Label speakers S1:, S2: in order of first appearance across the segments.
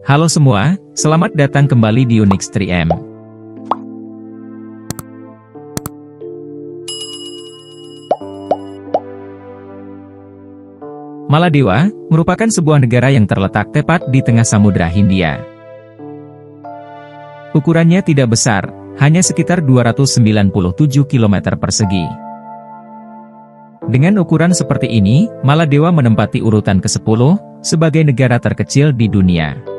S1: Halo semua, selamat datang kembali di Unix 3M. Maladewa merupakan sebuah negara yang terletak tepat di tengah Samudra Hindia. Ukurannya tidak besar, hanya sekitar 297 km persegi. Dengan ukuran seperti ini, Maladewa menempati urutan ke-10 sebagai negara terkecil di dunia.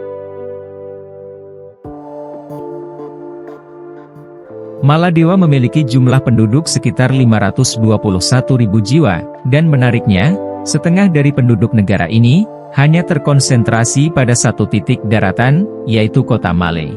S1: Maladewa memiliki jumlah penduduk sekitar 521.000 jiwa, dan menariknya, setengah dari penduduk negara ini hanya terkonsentrasi pada satu titik daratan, yaitu kota Male.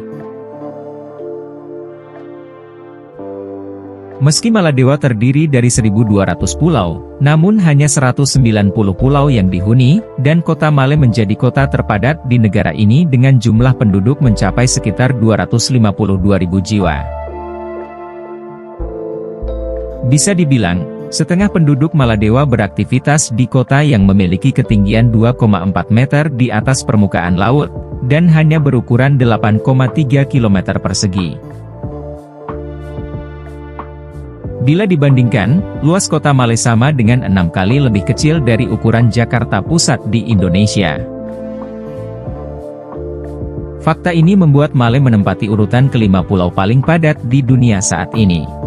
S1: Meski Maladewa terdiri dari 1.200 pulau, namun hanya 190 pulau yang dihuni, dan kota Male menjadi kota terpadat di negara ini dengan jumlah penduduk mencapai sekitar 252.000 jiwa. Bisa dibilang, setengah penduduk Maladewa beraktivitas di kota yang memiliki ketinggian 2,4 meter di atas permukaan laut, dan hanya berukuran 8,3 km persegi. Bila dibandingkan, luas kota Male sama dengan 6 kali lebih kecil dari ukuran Jakarta Pusat di Indonesia. Fakta ini membuat Male menempati urutan ke-5 pulau paling padat di dunia saat ini.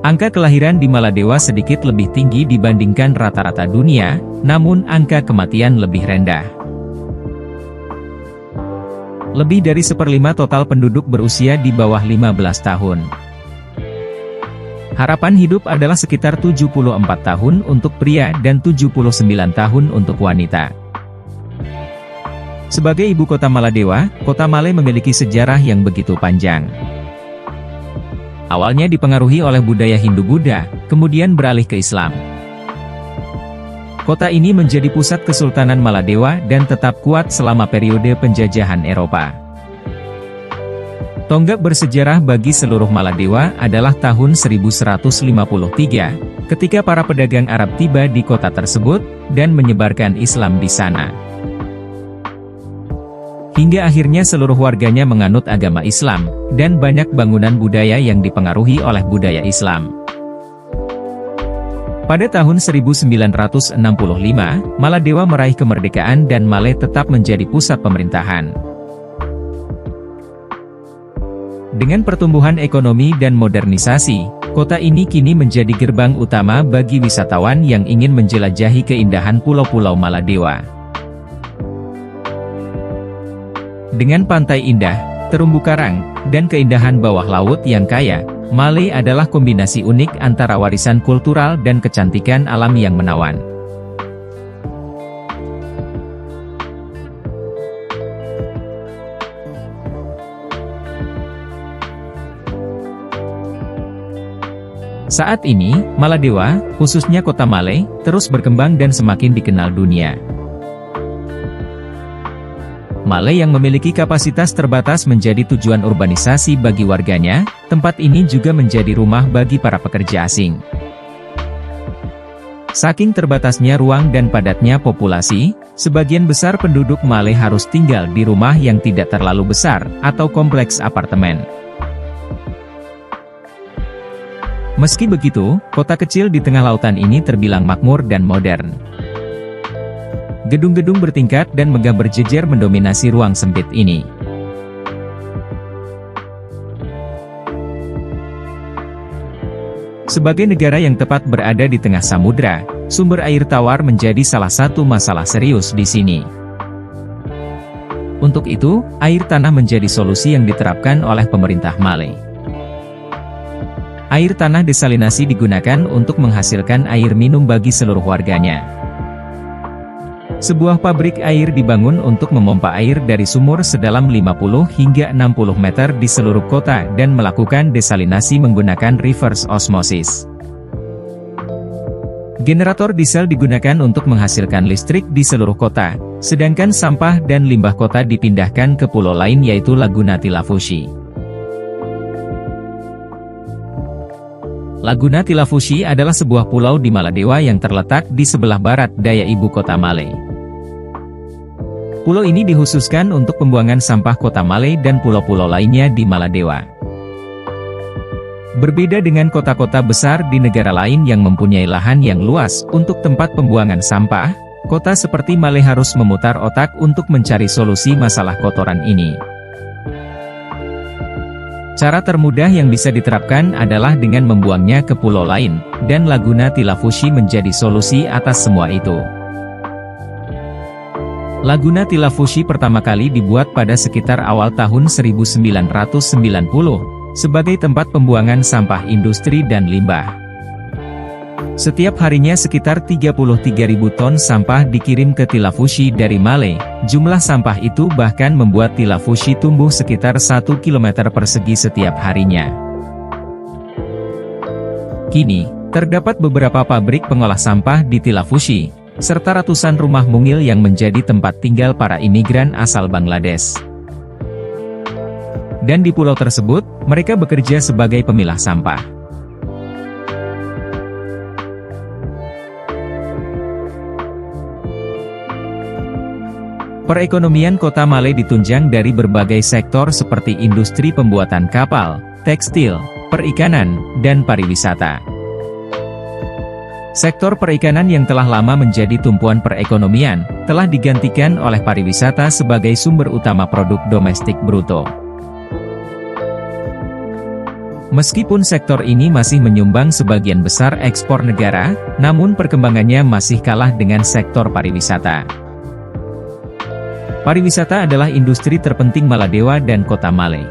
S1: Angka kelahiran di Maladewa sedikit lebih tinggi dibandingkan rata-rata dunia, namun angka kematian lebih rendah. Lebih dari 1/5 total penduduk berusia di bawah 15 tahun. Harapan hidup adalah sekitar 74 tahun untuk pria dan 79 tahun untuk wanita. Sebagai ibu kota Maladewa, kota Male memiliki sejarah yang begitu panjang. Awalnya dipengaruhi oleh budaya Hindu-Buddha, kemudian beralih ke Islam. Kota ini menjadi pusat Kesultanan Maladewa dan tetap kuat selama periode penjajahan Eropa. Tonggak bersejarah bagi seluruh Maladewa adalah tahun 1153, ketika para pedagang Arab tiba di kota tersebut, dan menyebarkan Islam di sana. Hingga akhirnya seluruh warganya menganut agama Islam, dan banyak bangunan budaya yang dipengaruhi oleh budaya Islam. Pada tahun 1965, Maladewa meraih kemerdekaan dan Male tetap menjadi pusat pemerintahan. Dengan pertumbuhan ekonomi dan modernisasi, kota ini kini menjadi gerbang utama bagi wisatawan yang ingin menjelajahi keindahan pulau-pulau Maladewa. Dengan pantai indah, terumbu karang, dan keindahan bawah laut yang kaya, Male adalah kombinasi unik antara warisan kultural dan kecantikan alam yang menawan. Saat ini, Maladewa, khususnya kota Male, terus berkembang dan semakin dikenal dunia. Male yang memiliki kapasitas terbatas menjadi tujuan urbanisasi bagi warganya, tempat ini juga menjadi rumah bagi para pekerja asing. Saking terbatasnya ruang dan padatnya populasi, sebagian besar penduduk Male harus tinggal di rumah yang tidak terlalu besar, atau kompleks apartemen. Meski begitu, kota kecil di tengah lautan ini terbilang makmur dan modern. Gedung-gedung bertingkat dan megah berjejer mendominasi ruang sempit ini. Sebagai negara yang tepat berada di tengah samudra, sumber air tawar menjadi salah satu masalah serius di sini. Untuk itu, air tanah menjadi solusi yang diterapkan oleh pemerintah Male. Air tanah desalinasi digunakan untuk menghasilkan air minum bagi seluruh warganya. Sebuah pabrik air dibangun untuk memompa air dari sumur sedalam 50 hingga 60 meter di seluruh kota dan melakukan desalinasi menggunakan reverse osmosis. Generator diesel digunakan untuk menghasilkan listrik di seluruh kota, sedangkan sampah dan limbah kota dipindahkan ke pulau lain yaitu Laguna Tilafushi. Laguna Tilafushi adalah sebuah pulau di Maladewa yang terletak di sebelah barat daya ibu kota Male. Pulau ini dikhususkan untuk pembuangan sampah kota Male dan pulau-pulau lainnya di Maladewa. Berbeda dengan kota-kota besar di negara lain yang mempunyai lahan yang luas untuk tempat pembuangan sampah, kota seperti Male harus memutar otak untuk mencari solusi masalah kotoran ini. Cara termudah yang bisa diterapkan adalah dengan membuangnya ke pulau lain, dan Laguna Tilafushi menjadi solusi atas semua itu. Laguna Tilafushi pertama kali dibuat pada sekitar awal tahun 1990, sebagai tempat pembuangan sampah industri dan limbah. Setiap harinya sekitar 33.000 ton sampah dikirim ke Tilafushi dari Male. Jumlah sampah itu bahkan membuat Tilafushi tumbuh sekitar 1 km persegi setiap harinya. Kini, terdapat beberapa pabrik pengolah sampah di Tilafushi, serta ratusan rumah mungil yang menjadi tempat tinggal para imigran asal Bangladesh. Dan di pulau tersebut, mereka bekerja sebagai pemilah sampah. Perekonomian kota Male ditunjang dari berbagai sektor seperti industri pembuatan kapal, tekstil, perikanan, dan pariwisata. Sektor perikanan yang telah lama menjadi tumpuan perekonomian, telah digantikan oleh pariwisata sebagai sumber utama produk domestik bruto. Meskipun sektor ini masih menyumbang sebagian besar ekspor negara, namun perkembangannya masih kalah dengan sektor pariwisata. Pariwisata adalah industri terpenting Maladewa dan kota Male.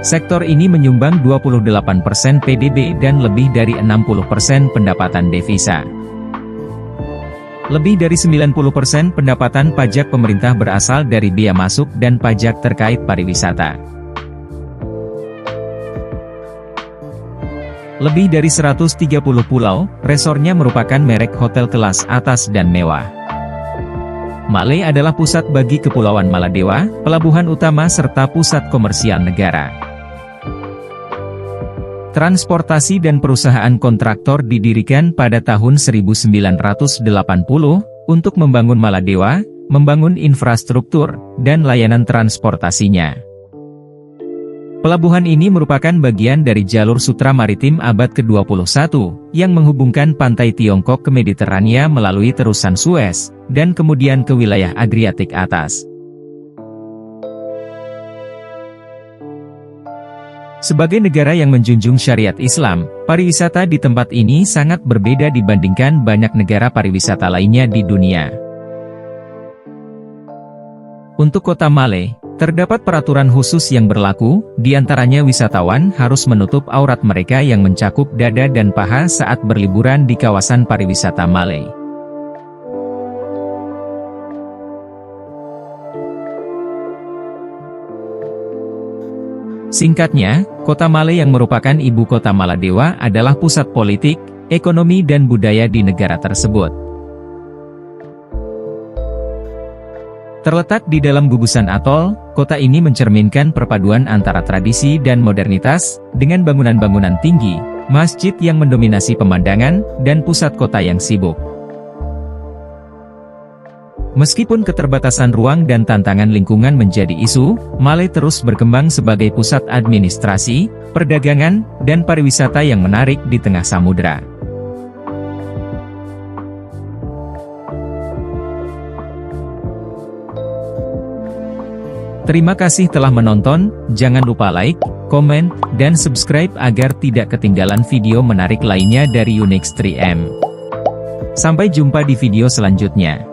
S1: Sektor ini menyumbang 28% PDB dan lebih dari 60% pendapatan devisa. Lebih dari 90% pendapatan pajak pemerintah berasal dari bea masuk dan pajak terkait pariwisata. Lebih dari 130 pulau, resortnya merupakan merek hotel kelas atas dan mewah. Male adalah pusat bagi Kepulauan Maladewa, pelabuhan utama serta pusat komersial negara. Transportasi dan perusahaan kontraktor didirikan pada tahun 1980, untuk membangun Maladewa, membangun infrastruktur, dan layanan transportasinya. Pelabuhan ini merupakan bagian dari jalur sutra maritim abad ke-21, yang menghubungkan pantai Tiongkok ke Mediterania melalui terusan Suez, dan kemudian ke wilayah Adriatik atas. Sebagai negara yang menjunjung syariat Islam, pariwisata di tempat ini sangat berbeda dibandingkan banyak negara pariwisata lainnya di dunia. Untuk kota Male, terdapat peraturan khusus yang berlaku, diantaranya wisatawan harus menutup aurat mereka yang mencakup dada dan paha saat berliburan di kawasan pariwisata Male. Singkatnya, kota Male yang merupakan ibu kota Maladewa adalah pusat politik, ekonomi dan budaya di negara tersebut. Terletak di dalam gugusan atol, kota ini mencerminkan perpaduan antara tradisi dan modernitas, dengan bangunan-bangunan tinggi, masjid yang mendominasi pemandangan, dan pusat kota yang sibuk. Meskipun keterbatasan ruang dan tantangan lingkungan menjadi isu, Male terus berkembang sebagai pusat administrasi, perdagangan, dan pariwisata yang menarik di tengah samudera. Terima kasih telah menonton, jangan lupa like, komen, dan subscribe agar tidak ketinggalan video menarik lainnya dari Unix 3M. Sampai jumpa di video selanjutnya.